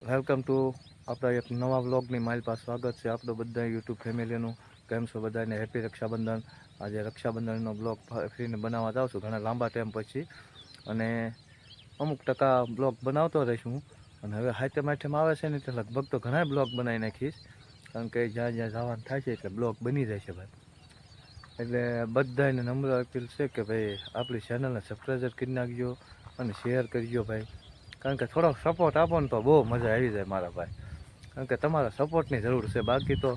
Welcome to આપણા એક નવા વ્લોગની મારી પાસે સ્વાગત છે આપણું બધા યુટ્યુબ ફેમિલીનું. કેમ છો બધાને? હેપી રક્ષાબંધન. આજે રક્ષાબંધનનો બ્લોગ ફરીને બનાવવા જાઉં છું ઘણા લાંબા ટાઈમ પછી, અને અમુક ટકા બ્લોગ બનાવતો રહીશું. અને હવે હાથે માઠેમાં આવે છે ને એટલે લગભગ તો ઘણા બ્લોગ બનાવી નાખીશ, કારણ કે જ્યાં જ્યાં જવાનું થાય છે એટલે બ્લોગ બની જાય છે ભાઈ. એટલે બધાને નમ્ર અપીલ છે કે ભાઈ આપણી ચેનલને સબસ્ક્રાઈબ કરી નાખજો અને શેર કરજો ભાઈ, કારણ કે થોડોક સપોર્ટ આપો ને તો બહુ મજા આવી જાય મારા ભાઈ. કારણ કે તમારા સપોર્ટની જરૂર છે, બાકી તો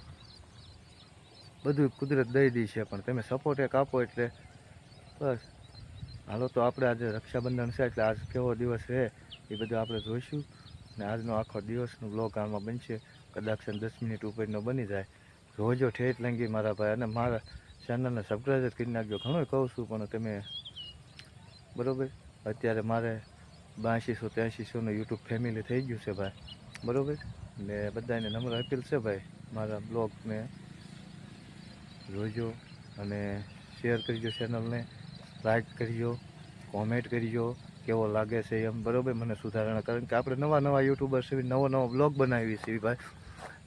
બધું કુદરત દઈ દી છે, પણ તમે સપોર્ટ એક આપો એટલે બસ. હાલો તો આપણે આજે રક્ષાબંધન છે એટલે આજ કેવો દિવસ રહે એ બધું આપણે જોઈશું. અને આજનો આખો દિવસનો બ્લોગ આમાં બનશે, કદાચ 10 મિનિટ ઉપરનો બની જાય. જોજો ઠેઠ લાંગી મારા ભાઈ, અને મારા ચેનલને સબસ્ક્રાઈબ કરી નાખજો. ઘણું કહું છું પણ તમે બરાબર. અત્યારે મારે 8200-8300 યુટ્યુબ ફેમિલી થઈ ગયું છે ભાઈ, બરાબર. એટલે બધાને નમ્ર અપીલ છે ભાઈ, મારા બ્લોગને જોજો અને શેર કરજો, ચેનલને લાઈક કરજો, કોમેન્ટ કરજો કેવો લાગે છે એમ, બરાબર. મને સુધારણા, કારણ કે આપણે નવા યુટ્યુબર્સ નવો બ્લોગ બનાવી છીએ ભાઈ,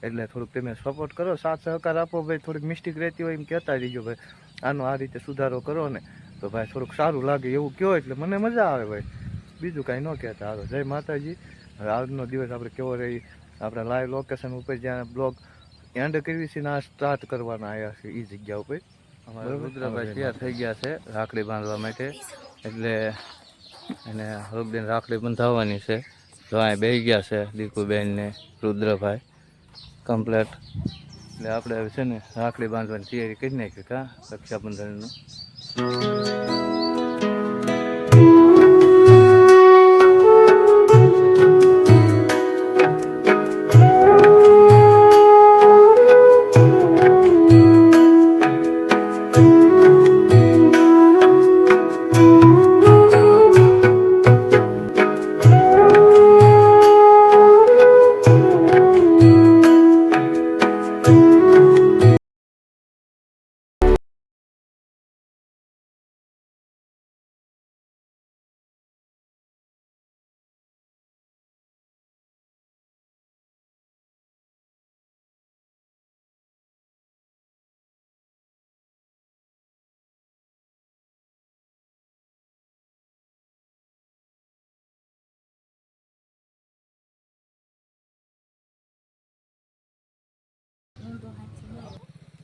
એટલે થોડુંક તમે સપોર્ટ કરો, સાથ સહકાર આપો ભાઈ. થોડીક મિસ્ટેક રહેતી હોય એમ કહેતા રહીજો ભાઈ, આનો આ રીતે સુધારો કરો ને તો ભાઈ થોડુંક સારું લાગે એવું કહો એટલે મને મજા આવે ભાઈ. બીજું કાંઈ ન કહેતા. હાલો, જય માતાજી. હવે આજનો દિવસ આપણે કેવો રહી, આપણે લાઈવ લોકેશન ઉપર જ્યાં બ્લોગ એન્ડ કરવી છે ને આ સ્ટાર્ટ કરવાના આવ્યા છે એ જગ્યા ઉપર. અમારા રુદ્રભાઈ તૈયાર થઈ ગયા છે રાખડી બાંધવા માટે, એટલે એને હરબેન રાખડી બંધાવવાની છે. તો અહીં બેસી ગયા છે દીકુબેન ને રુદ્રભાઈ કમ્પ્લેટ. એટલે આપણે હવે છે ને રાખડી બાંધવાની તૈયારી કરી નાખી કા રક્ષાબંધનનું.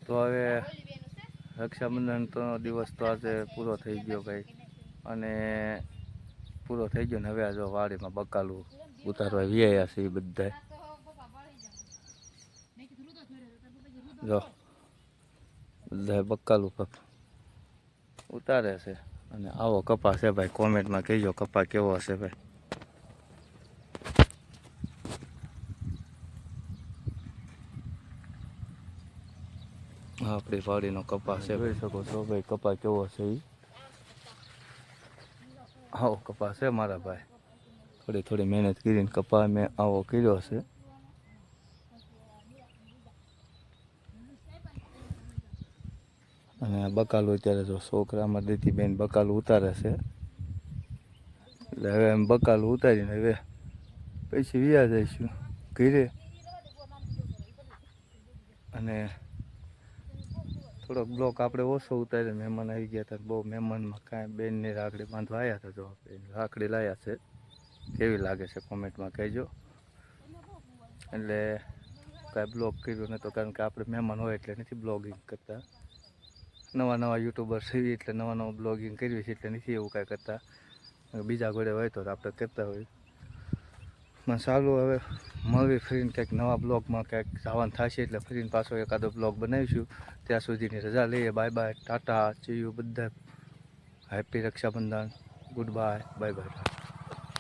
તો હવે રક્ષાબંધન તો દિવસ તો આજે પૂરો થઈ ગયો ભાઈ, અને પૂરો થઈ ગયો ને હવે આ જો વાડીમાં બકાલું ઉતારવા વ્યાયા છે એ બધા. જો બધા બકાલું ઉતારે છે, અને આવો કપા છે ભાઈ. કોમેન્ટમાં કહેજો કપા કેવો હશે ભાઈ. આપણી વાડીનો કપા છે, જોઈ શકો છો ભાઈ કપા કેવો છે એ. આવો કપા છે મારા ભાઈ. થોડી મહેનત કરીને કપા મેં આવો કર્યો છે. અને બકાલું અત્યારે જો છોકરામાં દીતીબેન બકાલું ઉતારે છે. એટલે હવે એમ બકાલું ઉતારીને હવે પછી વ્યા જઈશું ઘરે. અને થોડોક બ્લોક આપણે ઓછો ઉતાર્યો, મહેમાન આવી ગયા હતા. બહુ મહેમાનમાં કાંઈ બેનની રાખડી બાંધવા આવ્યા હતા. જો રાખડી લાવ્યા છે, કેવી લાગે છે કોમેન્ટમાં કહેજો. એટલે કાંઈ બ્લોગ કર્યું નહોતો, કારણ કે આપણે મહેમાન હોય એટલે નથી બ્લોગિંગ કરતા. નવા યુટ્યુબર્સ એવી એટલે નવા બ્લોગિંગ કરવી છે એટલે નથી એવું કાંઈ કરતા. બીજા ઘોડે હોય તો આપણે કરતા હોય. મને સારું, હવે મળવી ફરીને કંઈક નવા બ્લોગમાં કંઈક જવાનું થશે એટલે ફરીને પાછો એકાદો બ્લોગ બનાવીશું. ત્યાં સુધીની રજા લઈએ. બાય બાય, ટાટા, ચીયું બધા. Happy Raksha Bandhan, good bye, bye by.